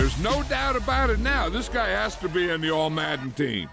There's no doubt about it now. This guy has to be in the All-Madden team.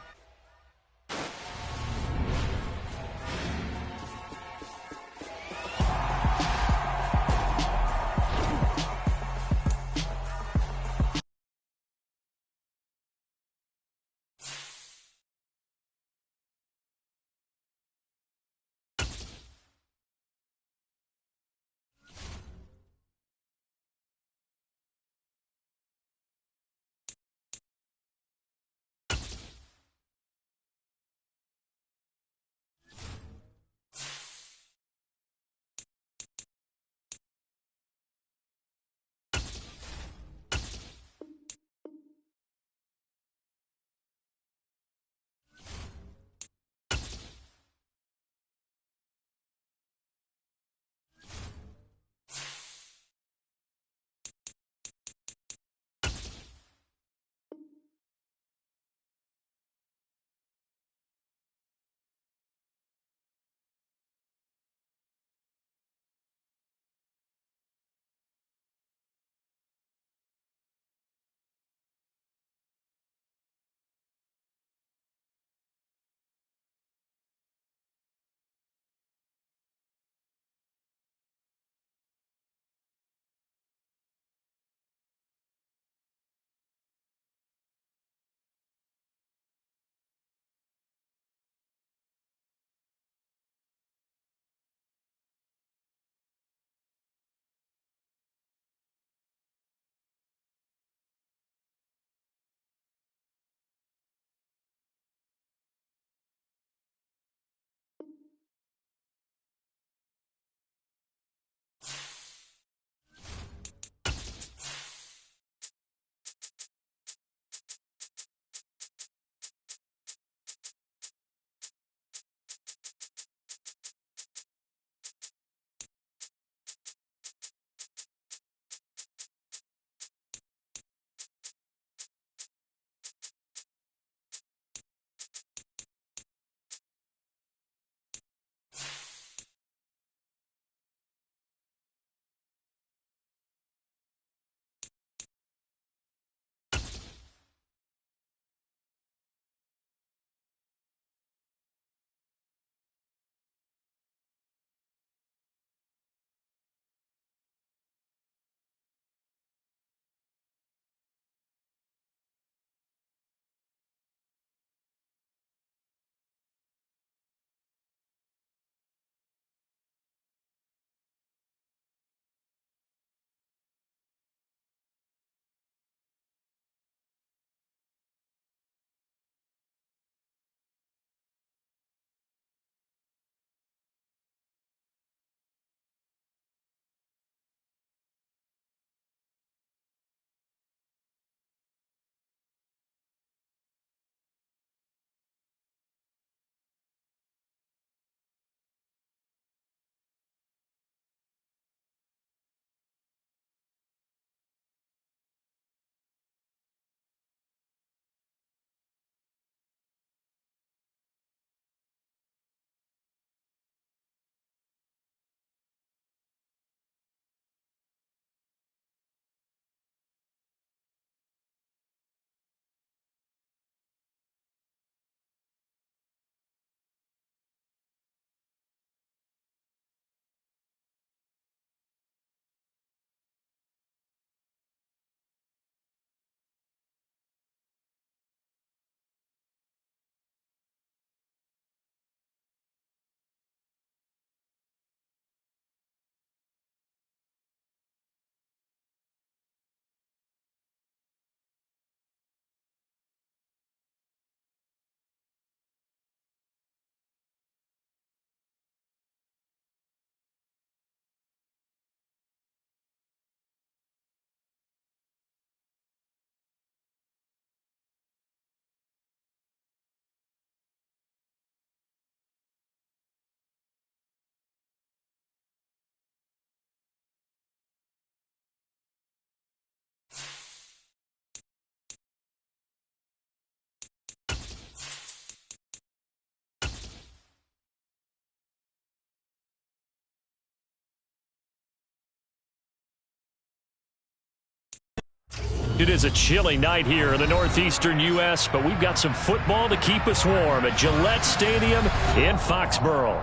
It is a chilly night here in the northeastern U.S., but we've got some football to keep us warm at Gillette Stadium in Foxborough.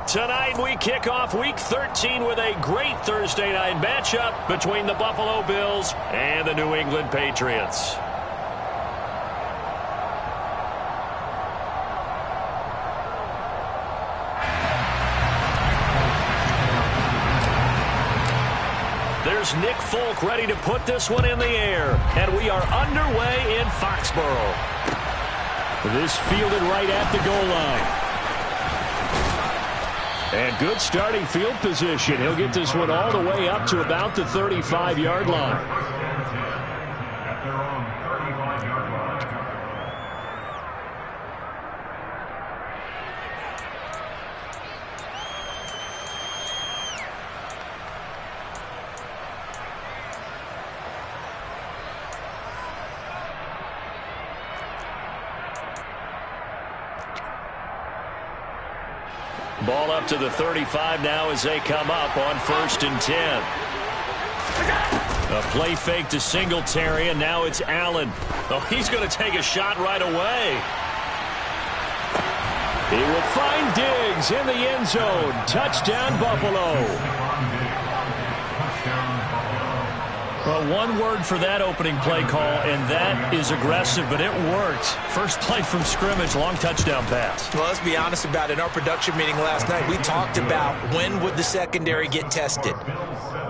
Tonight we kick off Week 13 with a great Thursday night matchup between the Buffalo Bills and the New England Patriots. There's Nick Folk ready to put this one in the air, and we are underway in Foxborough. This fielded right at the goal line. And good starting field position. He'll get this one all the way up to about the 35-yard line. Ball up to the 35 now as they come up on 1st and 10. A play fake to Singletary, and now it's Allen. Oh, he's going to take a shot right away. He will find Diggs in the end zone. Touchdown, Buffalo. Well, one word for that opening play call, and that is aggressive, but it worked. First play from scrimmage, long touchdown pass. Well, let's be honest about it. In our production meeting last night, we talked about when would the secondary get tested.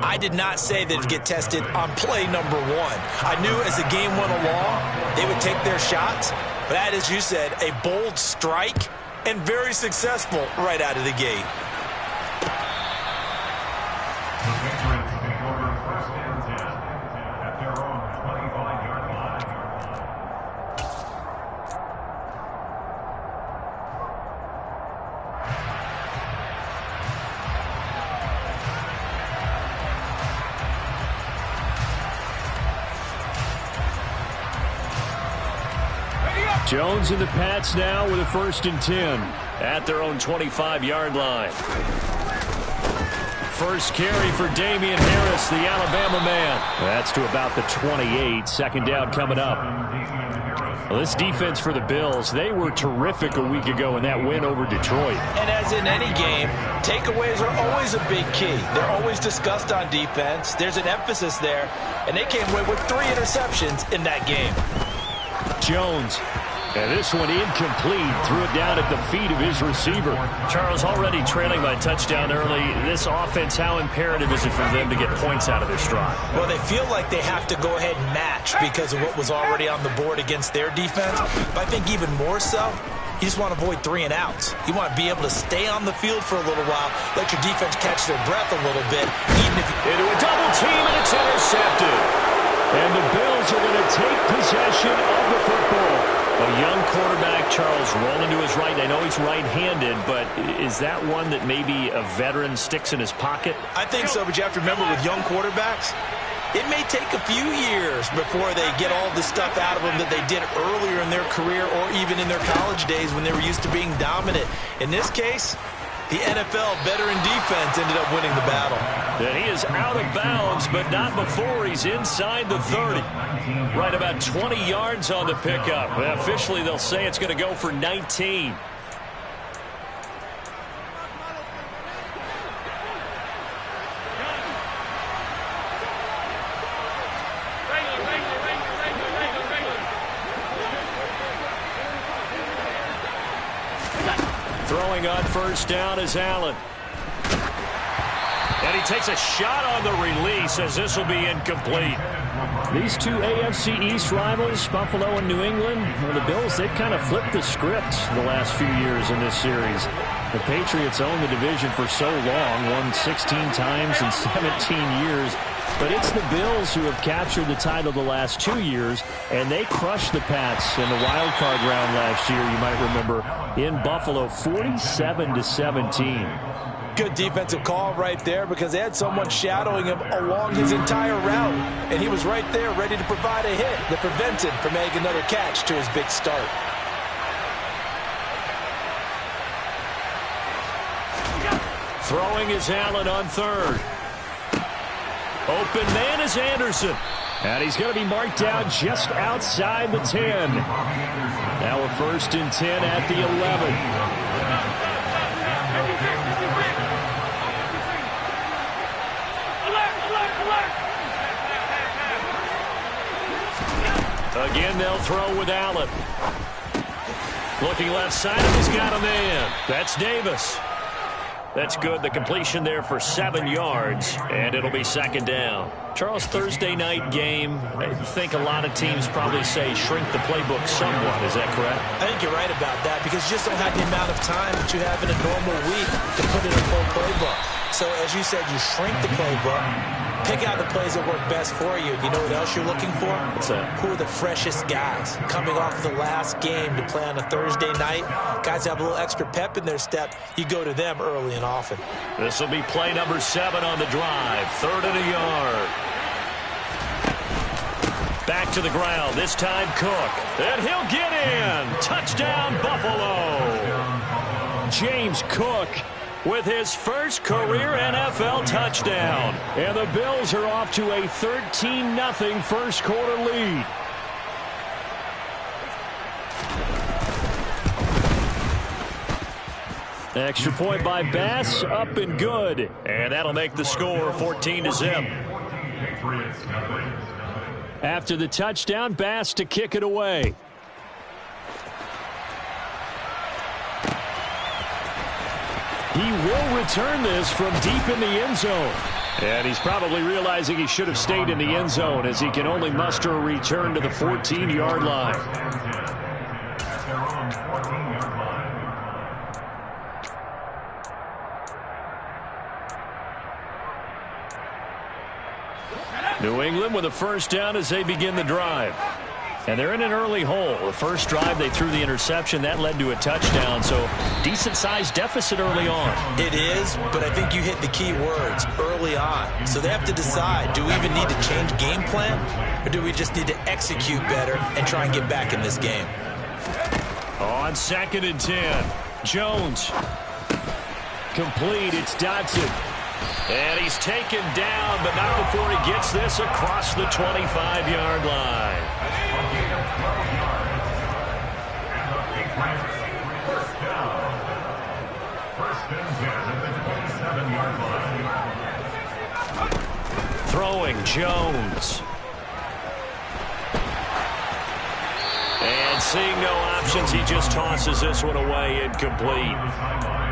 I did not say that it would get tested on play number 1. I knew as the game went along, they would take their shots. But that, as you said, a bold strike and very successful right out of the gate. Jones and the Pats now with a 1st and 10 at their own 25-yard line. First carry for Damian Harris, the Alabama man. That's to about the 28. 2nd down coming up. Well, this defense for the Bills, they were terrific a week ago in that win over Detroit. And as in any game, takeaways are always a big key. They're always discussed on defense. There's an emphasis there, and they came away with 3 interceptions in that game. Jones. And this one incomplete. Threw it down at the feet of his receiver. Charles, already trailing by touchdown early. This offense, how imperative is it for them to get points out of their stride? Well, they feel like they have to go ahead and match because of what was already on the board against their defense. But I think even more so, you just want to avoid 3 and outs. You want to be able to stay on the field for a little while, let your defense catch their breath a little bit. Even if into a double team, and it's intercepted. And the Bills are going to take possession of the football. A young quarterback, Charles, rolling to his right. I know he's right-handed, but is that one that maybe a veteran sticks in his pocket? I think so, but you have to remember with young quarterbacks, it may take a few years before they get all the stuff out of them that they did earlier in their career or even in their college days when they were used to being dominant. In this case, the NFL veteran defense ended up winning the battle. And he is out of bounds, but not before he's inside the 30. Right about 20 yards on the pickup. Officially, they'll say it's going to go for 19. Throwing on 1st down is Allen. And he takes a shot on the release as this will be incomplete. These two AFC East rivals, Buffalo and New England, well, the Bills, they've kind of flipped the script the last few years in this series. The Patriots owned the division for so long, won 16 times in 17 years. But it's the Bills who have captured the title the last 2 years, and they crushed the Pats in the wild card round last year, you might remember, in Buffalo, 47-17. Good defensive call right there because they had someone shadowing him along his entire route, and he was right there ready to provide a hit that prevented from making another catch to his big start. Throwing is Allen on 3rd. Open man is Anderson. And he's going to be marked down just outside the 10. Now a 1st and 10 at the 11. Again, they'll throw with Allen. Looking left side, and he's got a man. That's Davis. That's good. The completion there for 7 yards, and it'll be 2nd down. Charles, Thursday night game, I think a lot of teams probably say shrink the playbook somewhat. Is that correct? I think you're right about that because you just don't have the amount of time that you have in a normal week to put in a full playbook. So, as you said, you shrink the playbook, pick out the plays that work best for you. You know what else you're looking for? What's that? Who are the freshest guys coming off the last game to play on a Thursday night? Guys have a little extra pep in their step. You go to them early and often. This will be play number 7 on the drive. 3rd and a yard. Back to the ground. This time Cook. And he'll get in. Touchdown, Buffalo. James Cook with his first career NFL touchdown. And the Bills are off to a 13-0 first quarter lead. Extra point by Bass, up and good. And that'll make the score 14-0. After the touchdown, Bass to kick it away. He will return this from deep in the end zone. And he's probably realizing he should have stayed in the end zone as he can only muster a return to the 14-yard line. New England with a 1st down as they begin the drive. And they're in an early hole. The first drive, they threw the interception. That led to a touchdown. So decent-sized deficit early on. It is, but I think you hit the key words, early on. So they have to decide, do we even need to change game plan? Or do we just need to execute better and try and get back in this game? On 2nd and 10. Jones. Complete. It's Dodson. And he's taken down, but not before he gets this across the 25-yard line. Throwing Jones. And seeing no options, he just tosses this one away, incomplete.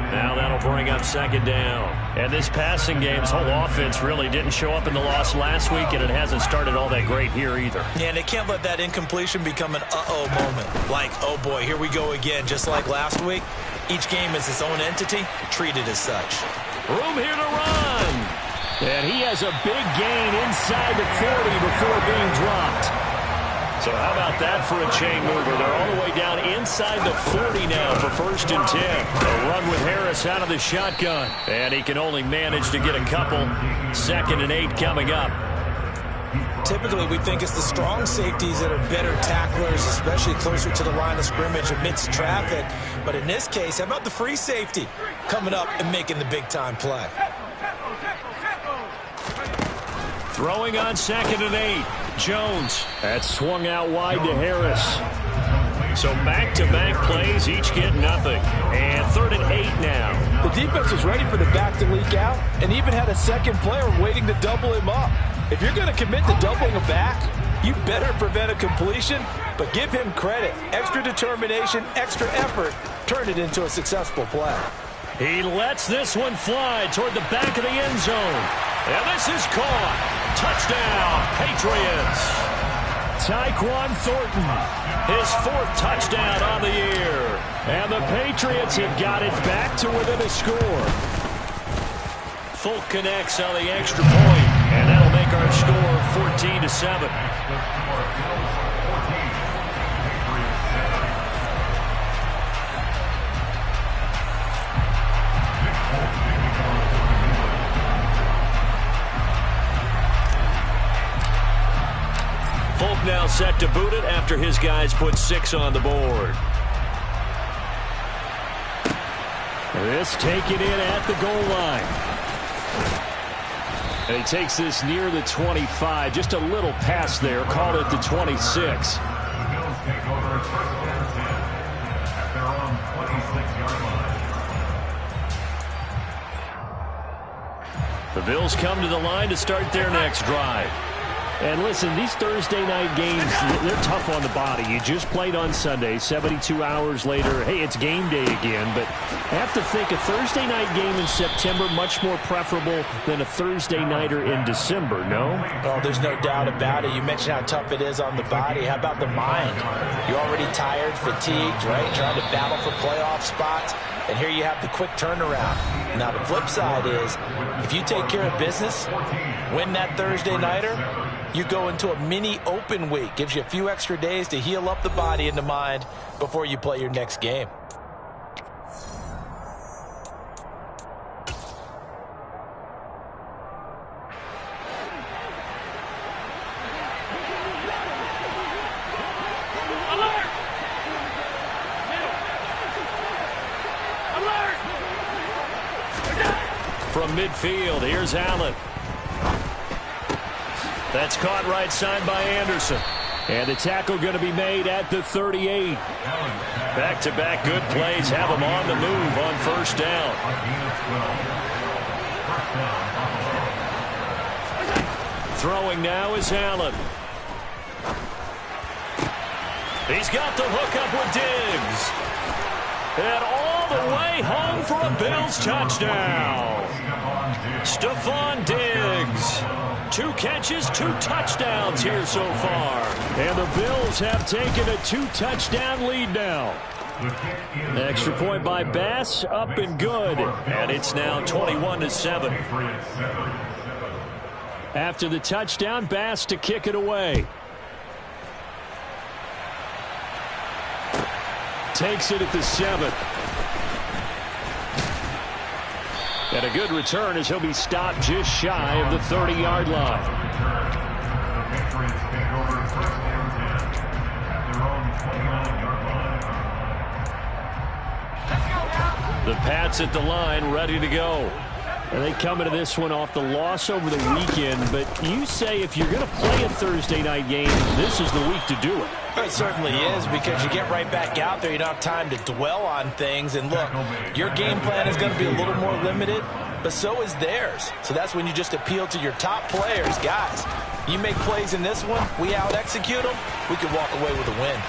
Now that'll bring up 2nd down. And this passing game's whole offense really didn't show up in the loss last week, and it hasn't started all that great here either. Yeah, and they can't let that incompletion become an uh-oh moment. Like, oh boy, here we go again, just like last week. Each game is its own entity, treated as such. Room here to run. And he has a big gain inside the 40 before being dropped. So how about that for a chain mover? They're all the way down inside the 40 now for 1st and 10. A run with Harris out of the shotgun. And he can only manage to get a couple. 2nd and 8 coming up. Typically, we think it's the strong safeties that are better tacklers, especially closer to the line of scrimmage amidst traffic. But in this case, how about the free safety coming up and making the big-time play? Throwing on 2nd and 8. Jones. That's swung out wide to Harris. So back-to-back plays, each get nothing. And 3rd and 8 now. The defense was ready for the back to leak out and even had a second player waiting to double him up. If you're going to commit to doubling a back, you better prevent a completion, but give him credit. Extra determination, extra effort, turn it into a successful play. He lets this one fly toward the back of the end zone. And this is caught. Touchdown, Patriots. Tyquan Thornton, his 4th touchdown on the year. And the Patriots have got it back to within a score. Folk connects on the extra point, and that'll make our score 14-7. Folk now set to boot it after his guys put 6 on the board. This taken in at the goal line. And he takes this near the 25. Just a little pass there. Call it the 26. The Bills come to the line to start their next drive. And listen, these Thursday night games, they're tough on the body. You just played on Sunday, 72 hours later. Hey, it's game day again. But I have to think a Thursday night game in September much more preferable than a Thursday nighter in December, no? Well, there's no doubt about it. You mentioned how tough it is on the body. How about the mind? You're already tired, fatigued, right? Trying to battle for playoff spots. And here you have the quick turnaround. Now, the flip side is, if you take care of business, win that Thursday nighter, you go into a mini open week. Gives you a few extra days to heal up the body and the mind before you play your next game. From midfield, here's Allen. That's caught right side by Anderson. And the tackle going to be made at the 38. Back-to-back good plays have him on the move on first down. Throwing now is Allen. He's got the hook up with Diggs. And all the way home for a Bills touchdown. Stephon Diggs. 2 catches, 2 touchdowns here so far. And the Bills have taken a 2-touchdown lead now. Extra point by Bass, up and good. And it's now 21-7. After the touchdown, Bass to kick it away. Takes it at the 7. And a good return as he'll be stopped just shy of the 30-yard line. The Pats at the line, ready to go. And they come into this one off the loss over the weekend. But you say if you're going to play a Thursday night game, this is the week to do it. It certainly is, because you get right back out there. You don't have time to dwell on things. And look, your game plan is going to be a little more limited, but so is theirs. So that's when you just appeal to your top players. Guys, you make plays in this one, we out-execute them, we can walk away with a win.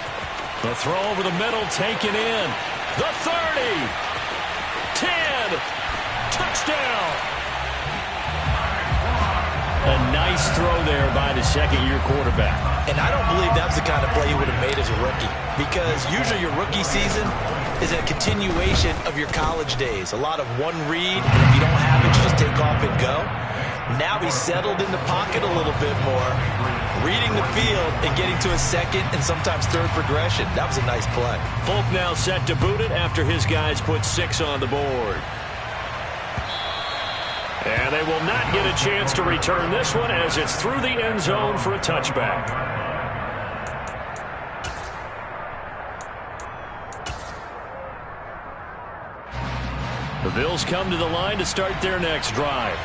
The throw over the middle taken in. The 30. 10. Touchdown. A nice throw there by the second-year quarterback. And I don't believe that was the kind of play he would have made as a rookie, because usually your rookie season is a continuation of your college days. A lot of one read, and if you don't have it, you just take off and go. Now he's settled in the pocket a little bit more, reading the field and getting to a second and sometimes third progression. That was a nice play. Folk now set to boot it after his guys put 6 on the board. And they will not get a chance to return this one as it's through the end zone for a touchback. The Bills come to the line to start their next drive.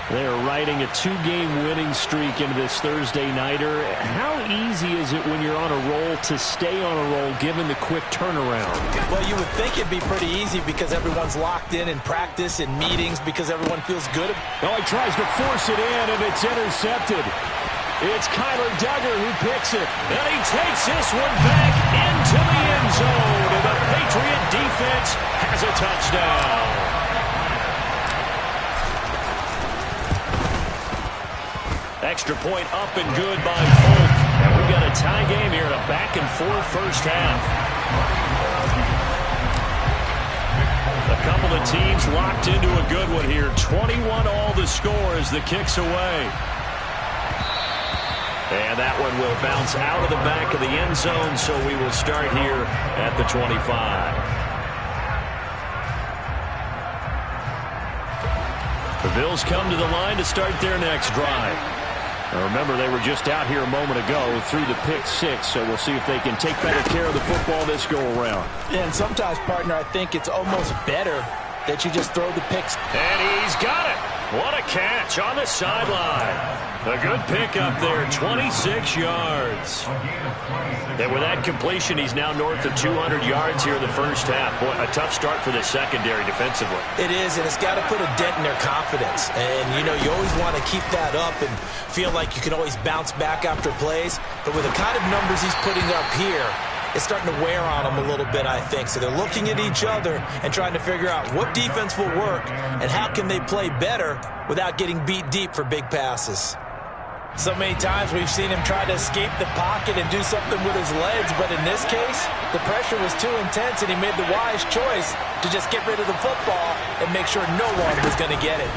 They are riding a 2-game winning streak into this Thursday nighter. How easy is it when you're on a roll to stay on a roll given the quick turnaround? Well, you would think it'd be pretty easy because everyone's locked in practice and meetings because everyone feels good. Oh, he tries to force it in, and it's intercepted. It's Kyler Duggar who picks it, and he takes this one back into the end zone, and the Patriot defense has a touchdown. Extra point up and good by Folk. And we've got a tie game here in a back-and-forth first half. A couple of teams locked into a good one here. 21 all the score as the kick's away. And that one will bounce out of the back of the end zone, so we will start here at the 25. The Bills come to the line to start their next drive. Now remember, they were just out here a moment ago through the pick 6, so we'll see if they can take better care of the football this go-around. Yeah, and sometimes, partner, I think it's almost better that you just throw the picks. And he's got it. What a catch on the sideline. A good pickup there, 26 yards. And with that completion, he's now north of 200 yards here in the first half. Boy, a tough start for the secondary defensively. It is, and it's got to put a dent in their confidence. And, you know, you always want to keep that up and feel like you can always bounce back after plays. But with the kind of numbers he's putting up here, it's starting to wear on them a little bit, I think. So they're looking at each other and trying to figure out what defense will work and how can they play better without getting beat deep for big passes. So many times we've seen him try to escape the pocket and do something with his legs, but in this case, the pressure was too intense and he made the wise choice to just get rid of the football and make sure no one was going to get it.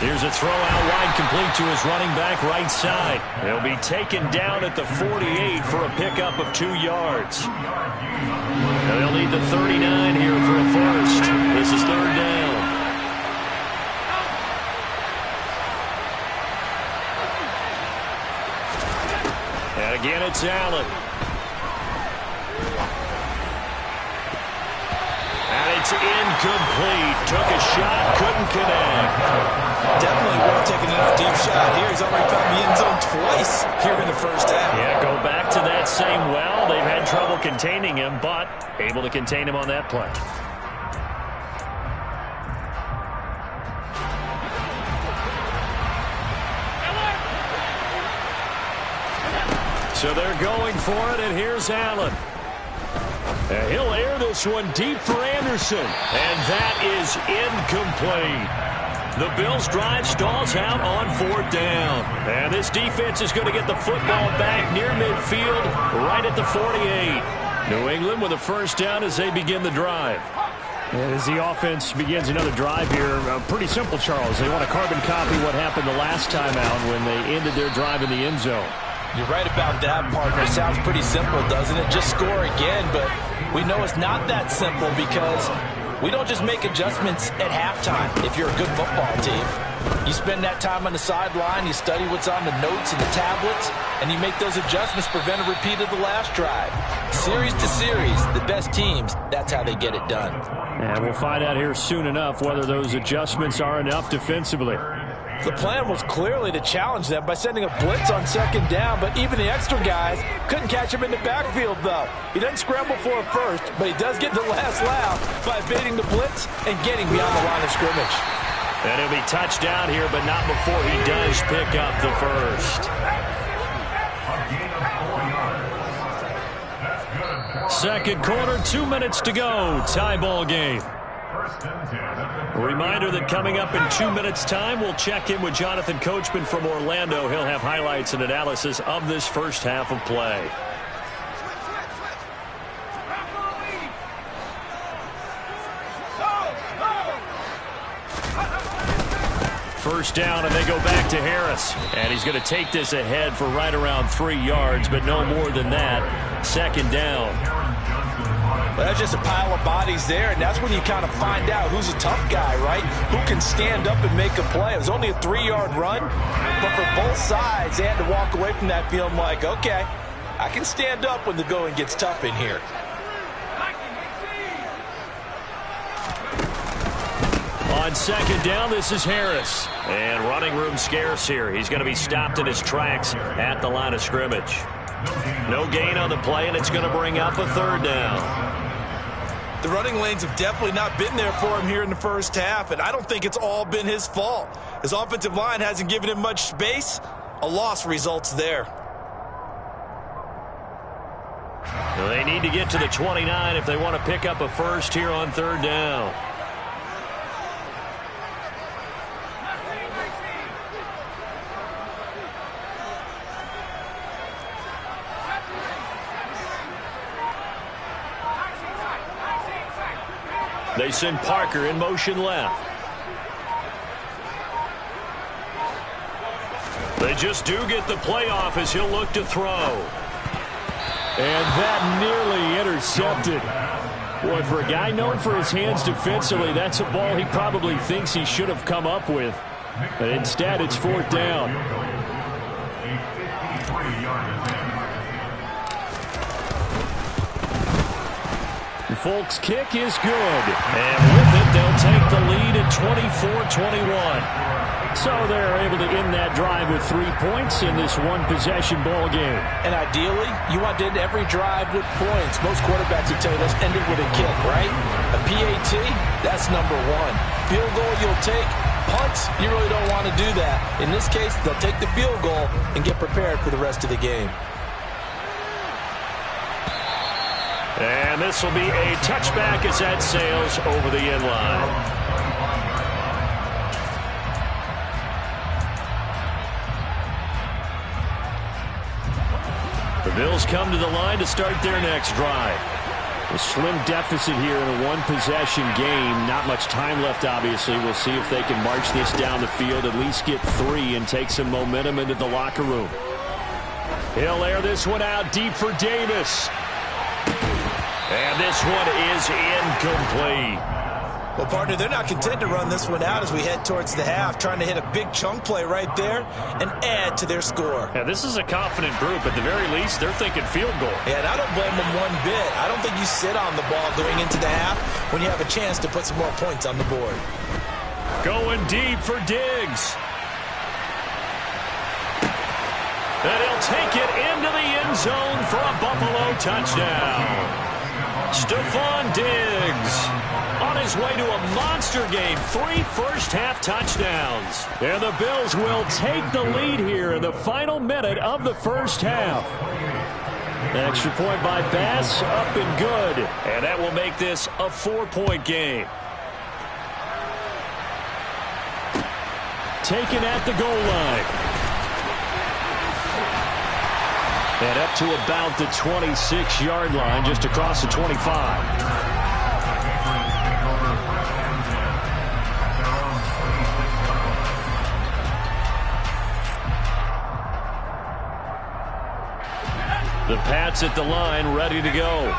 Here's a throw out wide, complete to his running back right side. He'll be taken down at the 48 for a pickup of 2 yards. And they'll need the 39 here for a first. This is third down. And again, it's Allen. And it's incomplete. Took a shot, couldn't connect. Definitely worth taking another deep shot here. He's already found the end zone twice here in the first half. Yeah, go back to that same well. They've had trouble containing him, but able to contain him on that play. So they're going for it, and here's Allen. And he'll air this one deep for Anderson. And that is incomplete. The Bills' drive stalls out on fourth down. And this defense is going to get the football back near midfield, right at the 48. New England with a first down as they begin the drive. And as the offense begins another drive here, pretty simple, Charles. They want to carbon copy what happened the last time out when they ended their drive in the end zone. You're right about that, partner. It sounds pretty simple, doesn't it? Just score again, but we know it's not that simple because we don't just make adjustments at halftime if you're a good football team. You spend that time on the sideline, you study what's on the notes and the tablets, and you make those adjustments, prevent a repeat of the last drive. Series to series, the best teams, that's how they get it done. And we'll find out here soon enough whether those adjustments are enough defensively. The plan was clearly to challenge them by sending a blitz on second down, but even the extra guys couldn't catch him in the backfield, though. He doesn't scramble for a first, but he does get the last laugh by evading the blitz and getting beyond the line of scrimmage. And he'll be touched down here, but not before he does pick up the first. Second quarter, 2 minutes to go. Tie ball game. A reminder that coming up in 2 minutes' time, we'll check in with Jonathan Coachman from Orlando. He'll have highlights and analysis of this first half of play. First down, and they go back to Harris. And he's going to take this ahead for right around 3 yards, but no more than that. Second down. Well, that's just a pile of bodies there, and that's when you kind of find out who's a tough guy, right? Who can stand up and make a play. It was only a 3-yard run, but for both sides, they had to walk away from that feeling like, okay, I can stand up when the going gets tough in here. On second down, this is Harris. And running room scarce here. He's going to be stopped in his tracks at the line of scrimmage. No gain on the play, and it's going to bring up a third down. The running lanes have definitely not been there for him here in the first half, and I don't think it's all been his fault. His offensive line hasn't given him much space. A loss results there. Well, they need to get to the 29 if they want to pick up a first here on third down. They send Parker in motion left. They just do get the playoff as he'll look to throw. And that nearly intercepted. Boy, for a guy known for his hands defensively, that's a ball he probably thinks he should have come up with. But instead, it's fourth down. Folks' kick is good. And with it, they'll take the lead at 24-21. So they're able to end that drive with 3 points in this one-possession ball game. And ideally, you want to end every drive with points. Most quarterbacks would tell you, let's end it with a kick, right? A PAT, that's number one. Field goal you'll take. Punts, you really don't want to do that. In this case, they'll take the field goal and get prepared for the rest of the game. And this will be a touchback as that sails over the end line. The Bills come to the line to start their next drive. A slim deficit here in a one-possession game. Not much time left, obviously. We'll see if they can march this down the field, at least get 3, and take some momentum into the locker room. He'll air this one out deep for Davis. And this one is incomplete. Well, partner, they're not content to run this one out as we head towards the half, trying to hit a big chunk play right there and add to their score. Yeah, this is a confident group. At the very least, they're thinking field goal. Yeah, and I don't blame them one bit. I don't think you sit on the ball going into the half when you have a chance to put some more points on the board. Going deep for Diggs. And he'll take it into the end zone for a Buffalo touchdown. Stephon Diggs on his way to a monster game. 3 first-half touchdowns. And the Bills will take the lead here in the final minute of the first half. An extra point by Bass, up and good. And that will make this a 4-point game. Taken at the goal line. And up to about the 26-yard line, just across the 25. The Pats at the line, ready to go.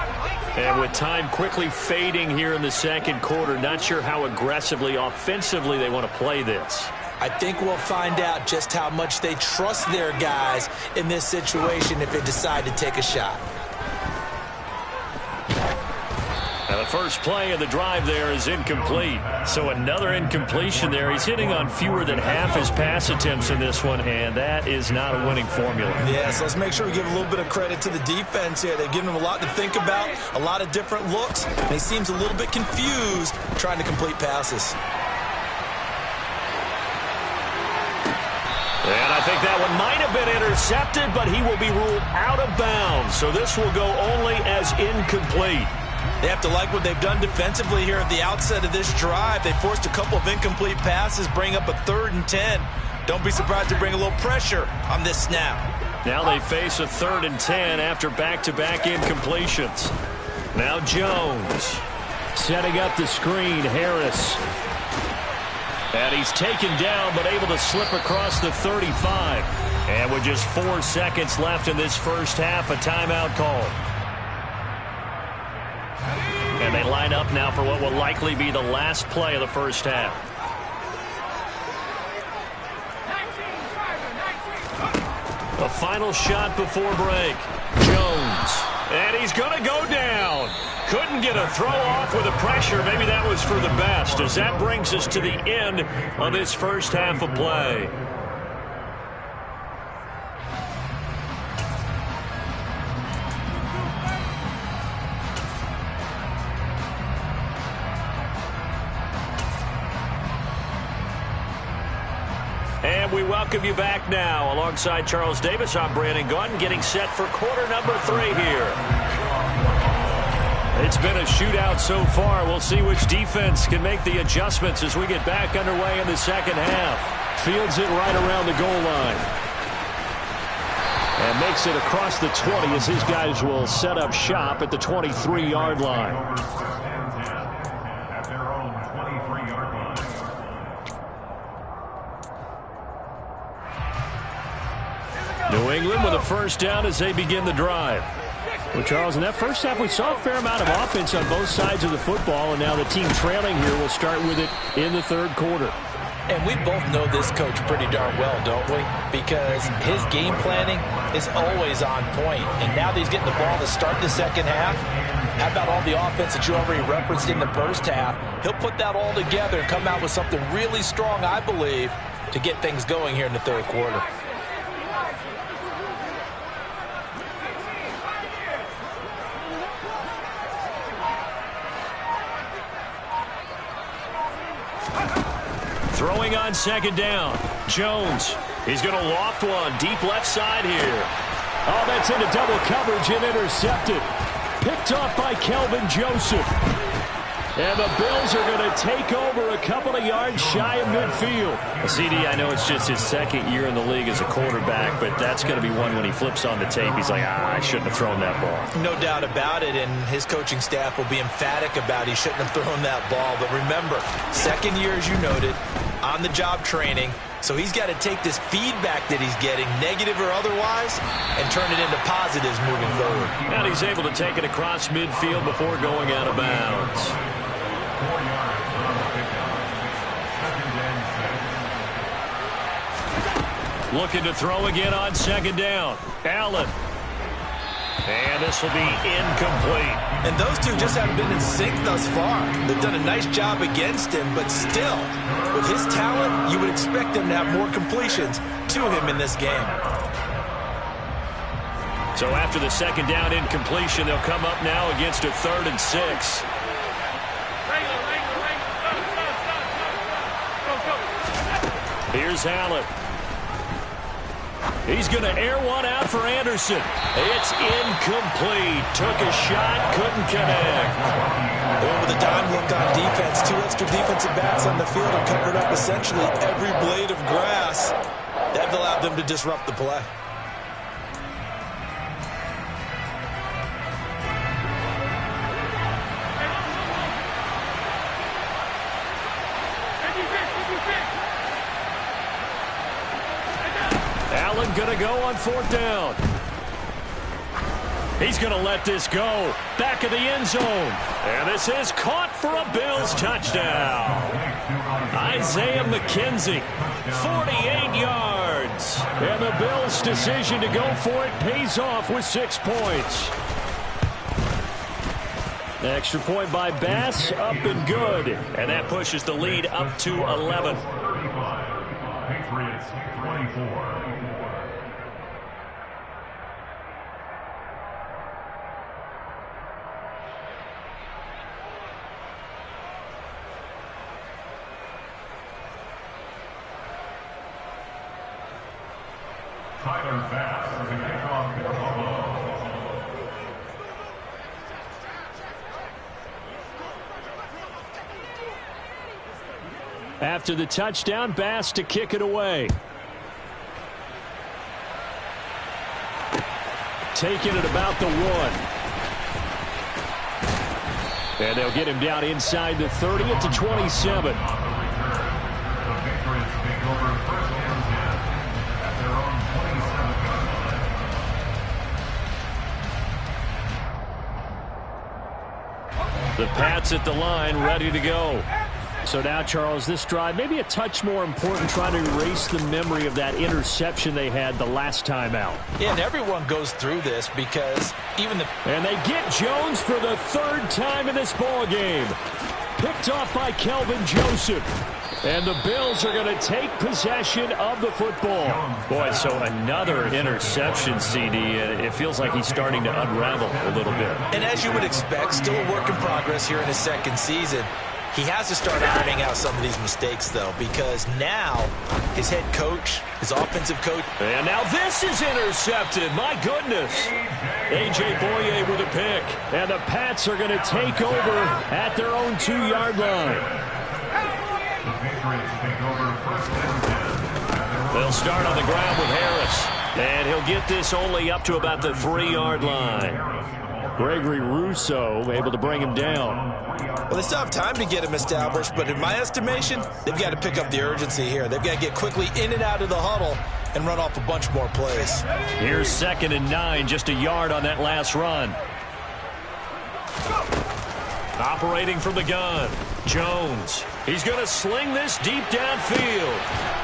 And with time quickly fading here in the second quarter, not sure how aggressively, offensively they want to play this. I think we'll find out just how much they trust their guys in this situation if they decide to take a shot. Now the first play of the drive there is incomplete. So another incompletion there. He's hitting on fewer than half his pass attempts in this one, and that is not a winning formula. Yeah, so let's make sure we give a little bit of credit to the defense here. They've given him a lot to think about, a lot of different looks, and he seems a little bit confused trying to complete passes. And I think that one might have been intercepted, but he will be ruled out of bounds. So this will go only as incomplete. They have to like what they've done defensively here at the outset of this drive. They forced a couple of incomplete passes, bring up a 3rd and 10. Don't be surprised to bring a little pressure on this snap. Now they face a 3rd and 10 after back-to-back incompletions. Now Jones setting up the screen. Harris. And he's taken down, but able to slip across the 35. And with just 4 seconds left in this first half, a timeout call. And they line up now for what will likely be the last play of the first half. A final shot before break. Jones. And he's going to go down. Couldn't get a throw off with the pressure. Maybe that was for the best, as that brings us to the end of this first half of play. And we welcome you back now. Alongside Charles Davis, I'm Brandon Gunn, getting set for quarter number 3 here. It's been a shootout so far. We'll see which defense can make the adjustments as we get back underway in the second half. Fields it right around the goal line. And makes it across the 20 as his guys will set up shop at the 23-yard line. New England with a first down as they begin the drive. Well, Charles, in that first half, we saw a fair amount of offense on both sides of the football, and now the team trailing here will start with it in the third quarter. And we both know this coach pretty darn well, don't we? Because his game planning is always on point. And now that he's getting the ball to start the second half, how about all the offense that you already referenced in the first half? He'll put that all together and come out with something really strong, I believe, to get things going here in the third quarter. Throwing on second down. Jones. He's going to loft one. Deep left side here. Oh, that's into double coverage and intercepted. Picked off by Kelvin Joseph. And the Bills are going to take over a couple of yards shy of midfield. CD, I know it's just his second year in the league as a quarterback, but that's going to be one when he flips on the tape. He's like, I shouldn't have thrown that ball. No doubt about it, and his coaching staff will be emphatic about he shouldn't have thrown that ball. But remember, second year, as you noted, on-the-job training. So he's got to take this feedback that he's getting, negative or otherwise, and turn it into positives moving forward. And he's able to take it across midfield before going out of bounds. Looking to throw again on second down. Allen. And this will be incomplete. And those two just haven't been in sync thus far. They've done a nice job against him, but still, with his talent, you would expect him to have more completions to him in this game. So after the second down incompletion, they'll come up now against a 3rd and 6. Here's Allen. He's going to air one out for Anderson. It's incomplete. Took a shot, couldn't connect. And with a dime look on defense, 2 extra defensive backs on the field and covered up essentially every blade of grass. That allowed them to disrupt the play. Allen going to go on 4th down. He's going to let this go. Back of the end zone. And this is caught for a Bills touchdown. Isaiah McKenzie, 48 yards. And the Bills' decision to go for it pays off with 6 points. The extra point by Bass, up and good. And that pushes the lead up to 11. Patriots 24. Tyler Bass to kick off for Buffalo. After the touchdown, Bass to kick it away. Taking it about the 1. And they'll get him down inside the 30 at the 27. The Pats at the line, ready to go. So now, Charles, this drive, maybe a touch more important, trying to erase the memory of that interception they had the last time out. Yeah, and everyone goes through this because even the... And they get Jones for the 3rd time in this ball game. Picked off by Kelvin Joseph. And the Bills are going to take possession of the football. Boy, so another interception, CD, and it feels like he's starting to unravel a little bit. And as you would expect, still a work in progress here in his 2nd season. He has to start ironing out some of these mistakes, though, because now his head coach, his offensive coach. And now this is intercepted. My goodness. A.J. Boye with a pick. And the Pats are going to take over at their own 2-yard line. They'll start on the ground with Harris. And he'll get this only up to about the 3-yard line. Gregory Rousseau able to bring him down. Well, they still have time to get him established, but in my estimation, they've got to pick up the urgency here. They've got to get quickly in and out of the huddle and run off a bunch more plays. Here's 2nd and 9, just a yard on that last run. Operating from the gun, Jones. He's going to sling this deep downfield.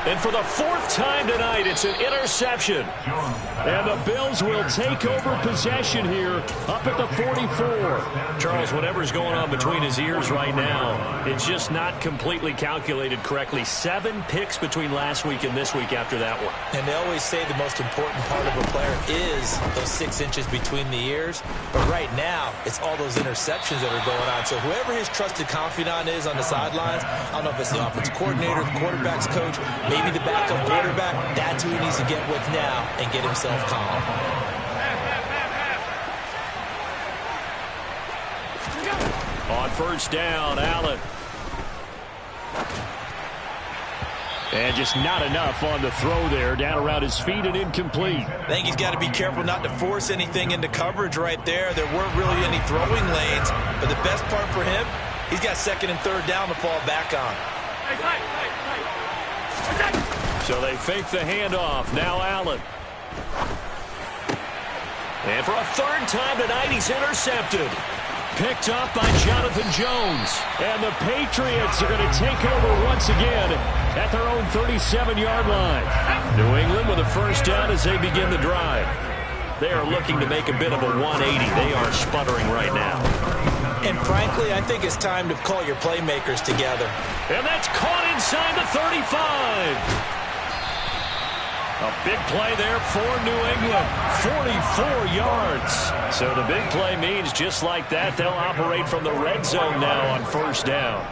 And for the 4th time tonight, it's an interception. And the Bills will take over possession here up at the 44. Charles, whatever's going on between his ears right now, it's just not completely calculated correctly. 7 picks between last week and this week after that one. And they always say the most important part of a player is those 6 inches between the ears. But right now, it's all those interceptions that are going on. So whoever his trusted confidant is on the sidelines, I don't know if it's the offensive coordinator, the quarterback's coach, maybe the backup quarterback, that's who he needs to get with now and get himself calm. On first down, Allen. And just not enough on the throw there. Down around his feet and incomplete. I think he's got to be careful not to force anything into coverage right there. There weren't really any throwing lanes. But the best part for him, he's got 2nd and 3rd down to fall back on. So they fake the handoff. Now Allen. And for a 3rd time tonight, he's intercepted. Picked up by Jonathan Jones. And the Patriots are going to take over once again at their own 37-yard line. New England with a first down as they begin the drive. They are looking to make a bit of a 180. They are sputtering right now. And frankly, I think it's time to call your playmakers together. And that's caught inside the 35. A big play there for New England. 44 yards. So the big play means just like that, they'll operate from the red zone now on first down.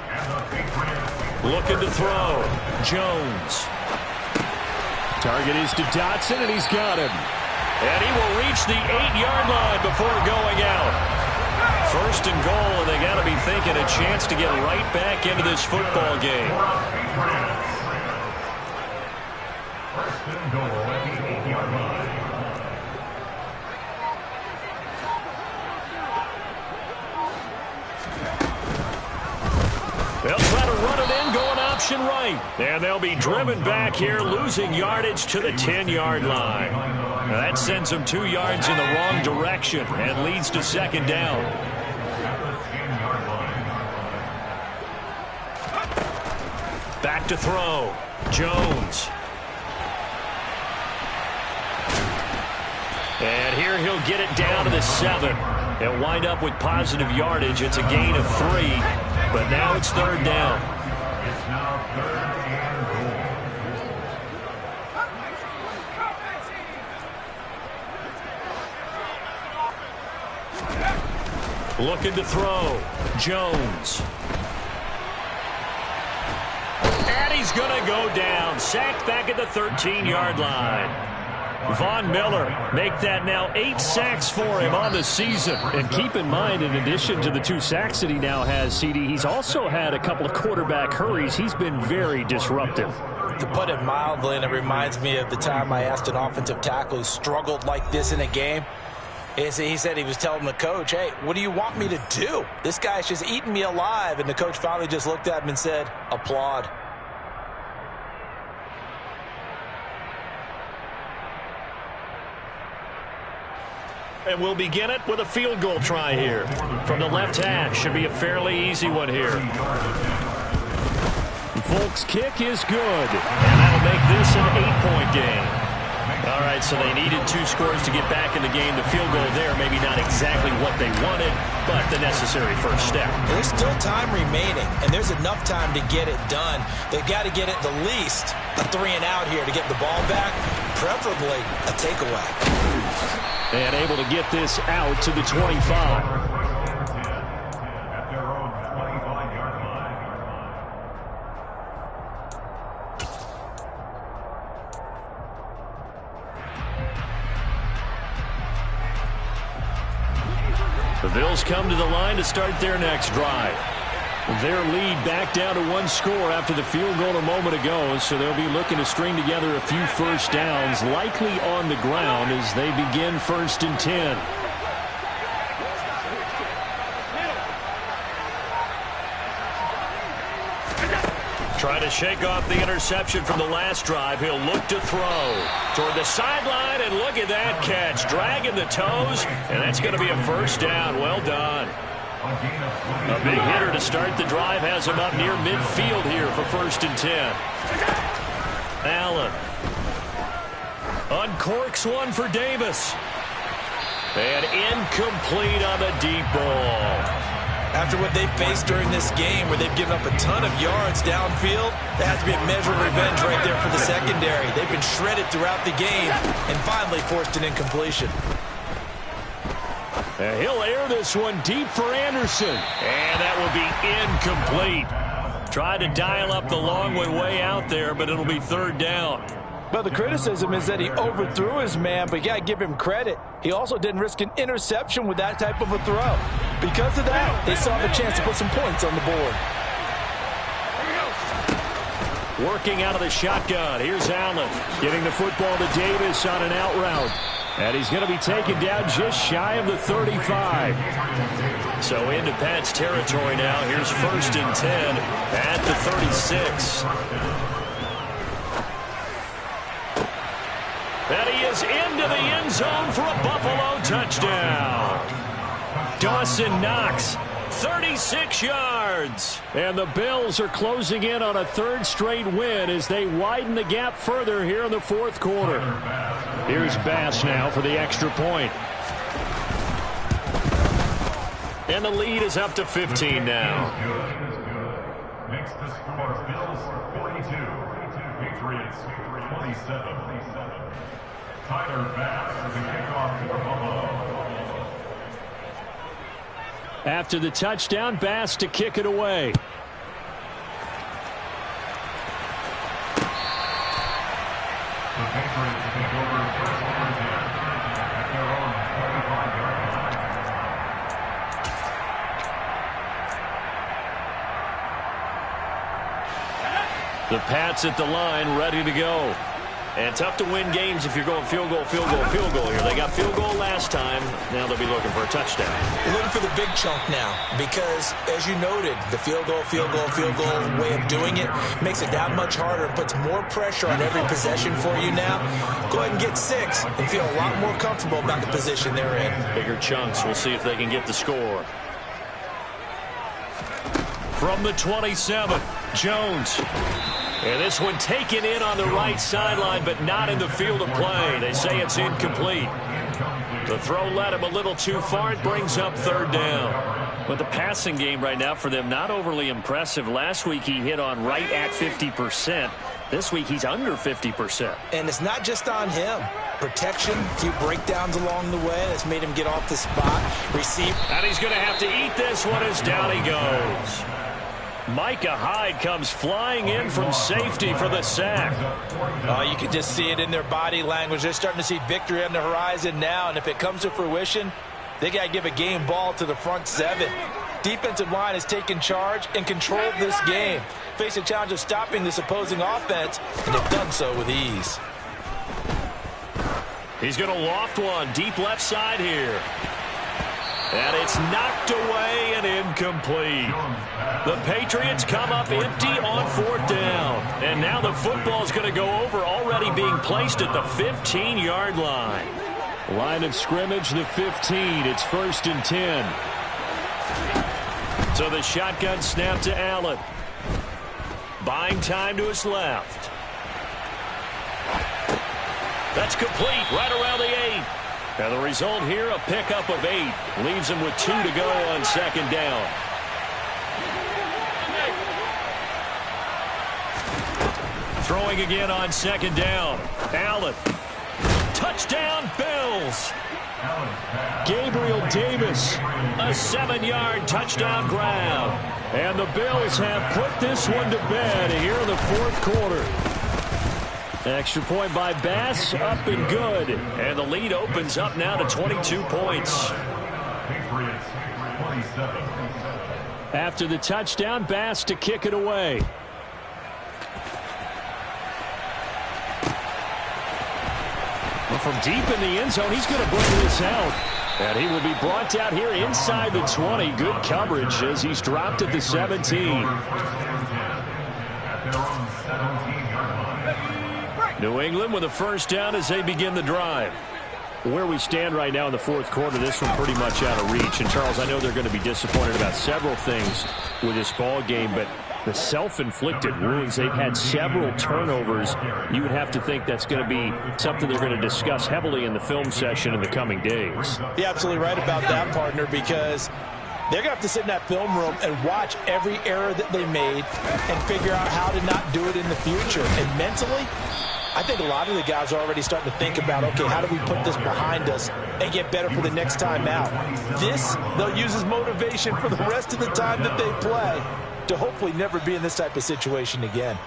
Looking to throw. Jones. Target is to Dotson, and he's got him. And he will reach the 8-yard line before going out. First and goal, and they got to be thinking a chance to get right back into this football game. First and goal at the 8-yard line. They'll try to run it in, going option right. And they'll be driven back here, losing yardage to the 10-yard line. Now that sends them 2 yards in the wrong direction and leads to 2nd down. Back to throw. Jones. And here he'll get it down to the 7. They'll wind up with positive yardage. It's a gain of 3, but now it's 3rd down. It's now 3rd and goal. Looking to throw. Jones. And he's going to go down. Sacked back at the 13-yard line. Von Miller make that now 8 sacks for him on the season. And keep in mind, in addition to the 2 sacks that he now has, CD, he's also had a couple of quarterback hurries. He's been very disruptive. To put it mildly, and it reminds me of the time I asked an offensive tackle who struggled like this in a game. He said he was telling the coach, hey, what do you want me to do? This guy's just eating me alive. And the coach finally just looked at him and said, applaud. And we'll begin it with a field goal try here. From the left hash, should be a fairly easy one here. Folks' kick is good. And that'll make this an 8-point game. All right, so they needed 2 scores to get back in the game. The field goal there, maybe not exactly what they wanted, but the necessary first step. There's still time remaining, and there's enough time to get it done. They've got to get it the least a 3-and-out here to get the ball back, preferably a takeaway. And able to get this out to the 25. At their own 25-yard line. The Bills come to the line to start their next drive. Their lead back down to 1 score after the field goal a moment ago, so they'll be looking to string together a few first downs, likely on the ground as they begin 1st and 10. Try to shake off the interception from the last drive. He'll look to throw toward the sideline, and look at that catch. Dragging the toes, and that's going to be a first down. Well done. A big hitter to start the drive has him up near midfield here for 1st and 10. Allen uncorks one for Davis. And incomplete on the deep ball. After what they've faced during this game, where they've given up a ton of yards downfield, that has to be a measure of revenge right there for the secondary. They've been shredded throughout the game and finally forced an incompletion. And he'll air this one deep for Anderson. And that will be incomplete. Tried to dial up the long way out there, but it'll be 3rd down. Well, the criticism is that he overthrew his man, but you got to give him credit. He also didn't risk an interception with that type of a throw. Because of that, they saw the chance to put some points on the board. Working out of the shotgun. Here's Allen getting the football to Davis on an out route. And he's going to be taken down just shy of the 35. So into Pat's territory now. Here's 1st and 10 at the 36. And he is into the end zone for a Buffalo touchdown. Dawson Knox, 36 yards. And the Bills are closing in on a 3rd straight win as they widen the gap further here in the 4th quarter. Here's Bass now for the extra point. And the lead is up to 15 now. Makes the score Bills 42, Patriots 27. Tyler Bass, the kickoff for Buffalo. After the touchdown, Bass to kick it away. The Patriots take over first and 10 at their own 35-yard line. The Pats at the line, ready to go. And tough to win games if you're going field goal here. They got field goal last time. Now they'll be looking for a touchdown. They're looking for the big chunk now because, as you noted, the field goal way of doing it makes it that much harder and puts more pressure on every possession for you now. Go ahead and get 6 and feel a lot more comfortable about the position they're in. Bigger chunks. We'll see if they can get the score. From the 27, Jones. And this one taken in on the right sideline, but not in the field of play. They say it's incomplete. The throw led him a little too far. It brings up 3rd down. But the passing game right now for them, not overly impressive. Last week he hit on right at 50%. This week he's under 50%. And it's not just on him. Protection, a few breakdowns along the way that's made him get off the spot. Receive. And he's going to have to eat this one as down he goes. Micah Hyde comes flying in from safety for the sack. You can just see it in their body language. They're starting to see victory on the horizon now, and if it comes to fruition, they got to give a game ball to the front 7. Defensive line has taken charge and controlled this game. Face a challenge of stopping this opposing offense, and they've done so with ease. He's going to loft one deep left side here. And it's knocked away and incomplete. The Patriots come up empty on 4th down. And now the football's going to go over, already being placed at the 15-yard line. Line of scrimmage, the 15. It's 1st and 10. So the shotgun snap to Allen. Buying time to his left. That's complete right around the 8. And the result here, a pickup of 8. Leaves him with 2 to go on 2nd down. Throwing again on 2nd down. Allen. Touchdown, Bills. Gabriel Davis. A 7-yard touchdown grab. And the Bills have put this one to bed here in the 4th quarter. Extra point by Bass, up and good. And the lead opens up now to 22 points. Patriots 27. After the touchdown, Bass to kick it away. Well, from deep in the end zone, he's going to bring this out. And he will be brought out here inside the 20. Good coverage as he's dropped at the 17. New England with a 1st down as they begin the drive. Where we stand right now in the fourth quarter, this one pretty much out of reach. And, Charles, I know they're going to be disappointed about several things with this ball game, but the self-inflicted wounds, they've had several turnovers. You would have to think that's going to be something they're going to discuss heavily in the film session in the coming days. You're absolutely right about that, partner, because they're going to have to sit in that film room and watch every error that they made and figure out how to not do it in the future. And mentally, I think a lot of the guys are already starting to think about, okay, how do we put this behind us and get better for the next time out? This, they'll use as motivation for the rest of the time that they play to hopefully never be in this type of situation again.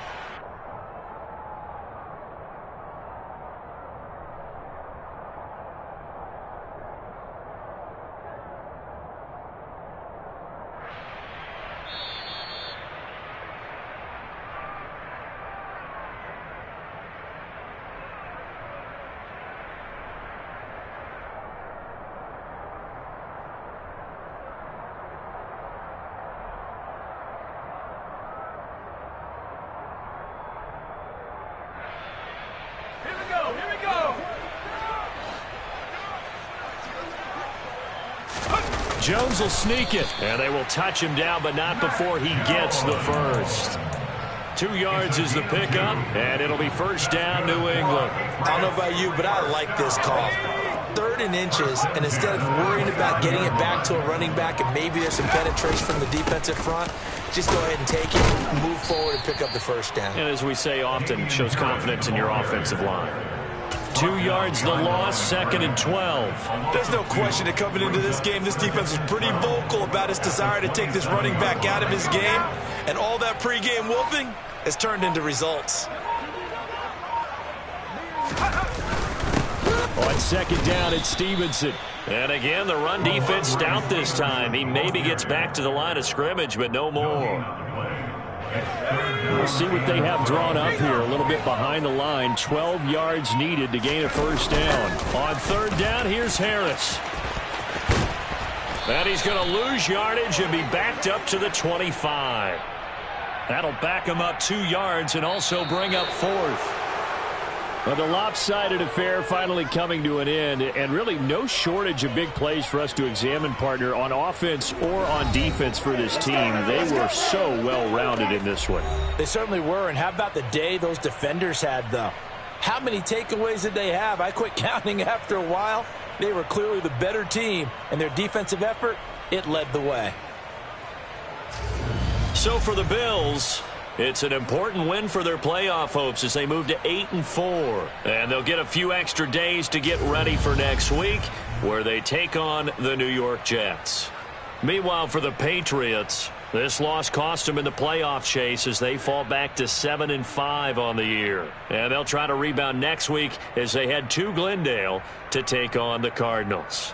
Jones will sneak it, and they will touch him down, but not before he gets the first. 2 yards is the pickup, and it'll be first down, New England. I don't know about you, but I like this call. 3rd and inches, and instead of worrying about getting it back to a running back and maybe there's some penetration from the defensive front, just go ahead and take it, move forward, and pick up the first down. And as we say often, shows confidence in your offensive line. 2 yards the loss, 2nd and 12. There's no question that coming into this game, this defense was pretty vocal about its desire to take this running back out of his game, and all that pregame wolfing has turned into results. On 2nd down, it's Stevenson. And again, the run defense stout this time. He maybe gets back to the line of scrimmage, but no more. We'll see what they have drawn up here. A little bit behind the line. 12 yards needed to gain a first down. On 3rd down, here's Harris. And he's going to lose yardage and be backed up to the 25. That'll back him up 2 yards and also bring up 4th. Well, the lopsided affair finally coming to an end, and really no shortage of big plays for us to examine, partner, on offense or on defense for this team. They were so well-rounded in this one. They certainly were, and how about the day those defenders had, though? How many takeaways did they have? I quit counting after a while. They were clearly the better team, and their defensive effort, it led the way. So for the Bills, it's an important win for their playoff hopes as they move to 8-4. And they'll get a few extra days to get ready for next week, where they take on the New York Jets. Meanwhile, for the Patriots, this loss cost them in the playoff chase as they fall back to 7-5 on the year. And they'll try to rebound next week as they head to Glendale to take on the Cardinals.